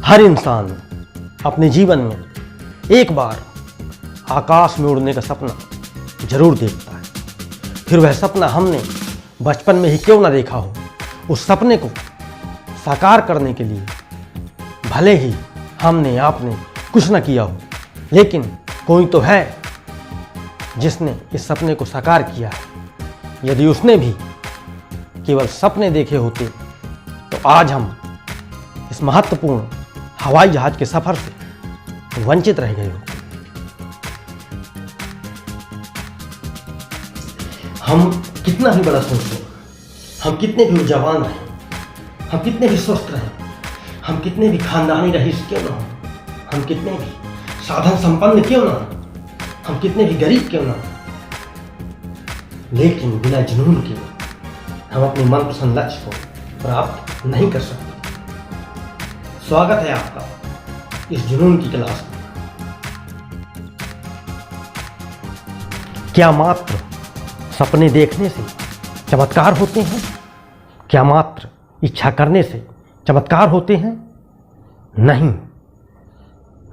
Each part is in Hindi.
हर इंसान अपने जीवन में एक बार आकाश में उड़ने का सपना जरूर देखता है। फिर वह सपना हमने बचपन में ही क्यों ना देखा हो, उस सपने को साकार करने के लिए भले ही हमने आपने कुछ ना किया हो, लेकिन कोई तो है जिसने इस सपने को साकार किया है। यदि उसने भी केवल सपने देखे होते तो आज हम इस महत्वपूर्ण हवाई जहाज के सफर से वंचित रह गए होते। हम कितना भी बड़ा सोचें, हम कितने भी ऊर्जावान रहें, हम कितने भी स्वस्थ रहें, हम कितने भी खानदानी रईस क्यों ना हो, हम कितने भी साधन संपन्न क्यों ना हो, हम कितने भी गरीब क्यों ना हो, लेकिन बिना जुनून के हम अपने मनपसंद लक्ष्य को प्राप्त नहीं कर सकते। स्वागत है आपका इस जुनून की क्लास में। क्या मात्र सपने देखने से चमत्कार होते हैं? क्या मात्र इच्छा करने से चमत्कार होते हैं? नहीं,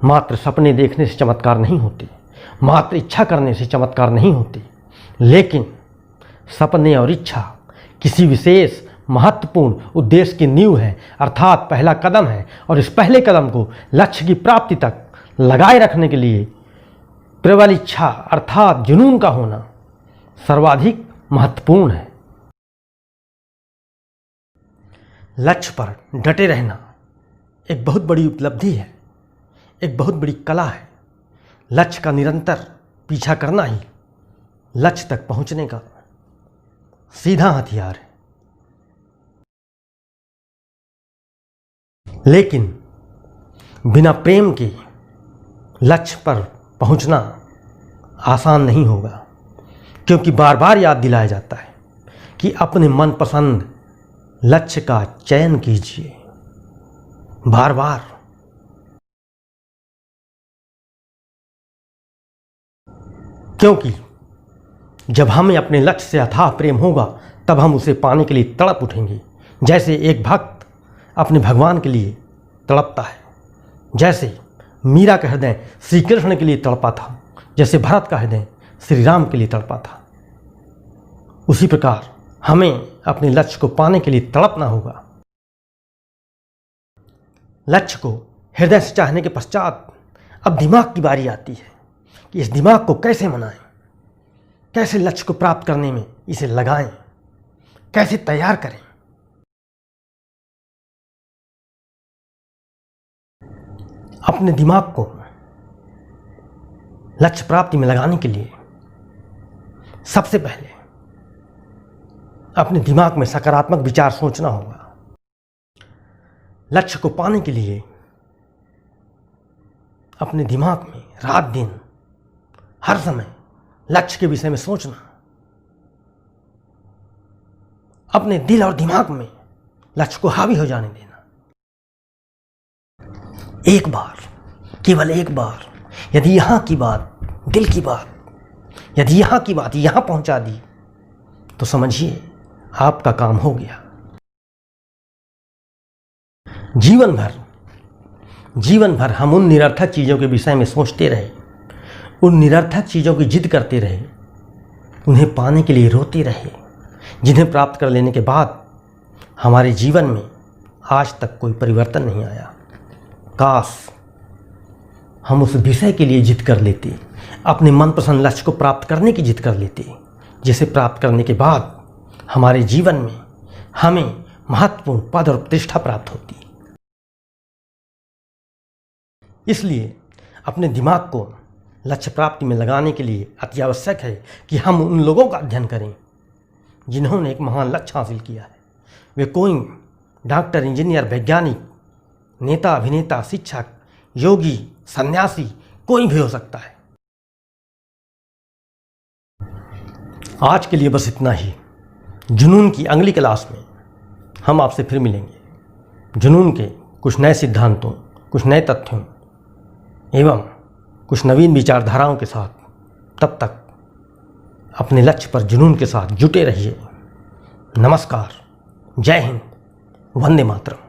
मात्र सपने देखने से चमत्कार नहीं होते, मात्र इच्छा करने से चमत्कार नहीं होते, लेकिन सपने और इच्छा किसी विशेष महत्वपूर्ण उद्देश्य की नींव है, अर्थात पहला कदम है। और इस पहले कदम को लक्ष्य की प्राप्ति तक लगाए रखने के लिए प्रबल इच्छा अर्थात जुनून का होना सर्वाधिक महत्वपूर्ण है। लक्ष्य पर डटे रहना एक बहुत बड़ी उपलब्धि है, एक बहुत बड़ी कला है। लक्ष्य का निरंतर पीछा करना ही लक्ष्य तक पहुंचने का सीधा हथियार है। लेकिन बिना प्रेम के लक्ष्य पर पहुंचना आसान नहीं होगा, क्योंकि बार बार याद दिलाया जाता है कि अपने मनपसंद लक्ष्य का चयन कीजिए। बार बार क्योंकि जब हमें अपने लक्ष्य से अथाह प्रेम होगा तब हम उसे पाने के लिए तड़प उठेंगे। जैसे एक भक्त अपने भगवान के लिए तड़पता है, जैसे मीरा का हृदय श्री कृष्ण के लिए तड़पा था, जैसे भरत का हृदय श्री राम के लिए तड़पा था, उसी प्रकार हमें अपने लक्ष्य को पाने के लिए तड़पना होगा। लक्ष्य को हृदय से चाहने के पश्चात अब दिमाग की बारी आती है कि इस दिमाग को कैसे मनाएं, कैसे लक्ष्य को प्राप्त करने में इसे लगाएं, कैसे तैयार करें। अपने दिमाग को लक्ष्य प्राप्ति में लगाने के लिए सबसे पहले अपने दिमाग में सकारात्मक विचार सोचना होगा। लक्ष्य को पाने के लिए अपने दिमाग में रात दिन हर समय लक्ष्य के विषय में सोचना, अपने दिल और दिमाग में लक्ष्य को हावी हो जाने देना। एक बार, केवल एक बार यदि यहाँ की बात, दिल की बात, यदि यहाँ की बात यहाँ पहुँचा दी तो समझिए आपका काम हो गया। जीवन भर हम उन निरर्थक चीज़ों के विषय में सोचते रहे, उन निरर्थक चीज़ों की जिद करते रहे, उन्हें पाने के लिए रोते रहे, जिन्हें प्राप्त कर लेने के बाद हमारे जीवन में आज तक कोई परिवर्तन नहीं आया। काश हम उस विषय के लिए जिद कर लेते, अपने मनपसंद लक्ष्य को प्राप्त करने की जिद कर लेते, जिसे प्राप्त करने के बाद हमारे जीवन में हमें महत्वपूर्ण पद और प्रतिष्ठा प्राप्त होती। इसलिए अपने दिमाग को लक्ष्य प्राप्ति में लगाने के लिए अति आवश्यक है कि हम उन लोगों का अध्ययन करें जिन्होंने एक महान लक्ष्य हासिल किया है। वे कोई डॉक्टर, इंजीनियर, वैज्ञानिक, नेता, अभिनेता, शिक्षक, योगी, सन्यासी, कोई भी हो सकता है। आज के लिए बस इतना ही। जुनून की अगली क्लास में हम आपसे फिर मिलेंगे, जुनून के कुछ नए सिद्धांतों, कुछ नए तथ्यों एवं कुछ नवीन विचारधाराओं के साथ। तब तक अपने लक्ष्य पर जुनून के साथ जुटे रहिए। नमस्कार, जय हिंद, वंदे मातरम।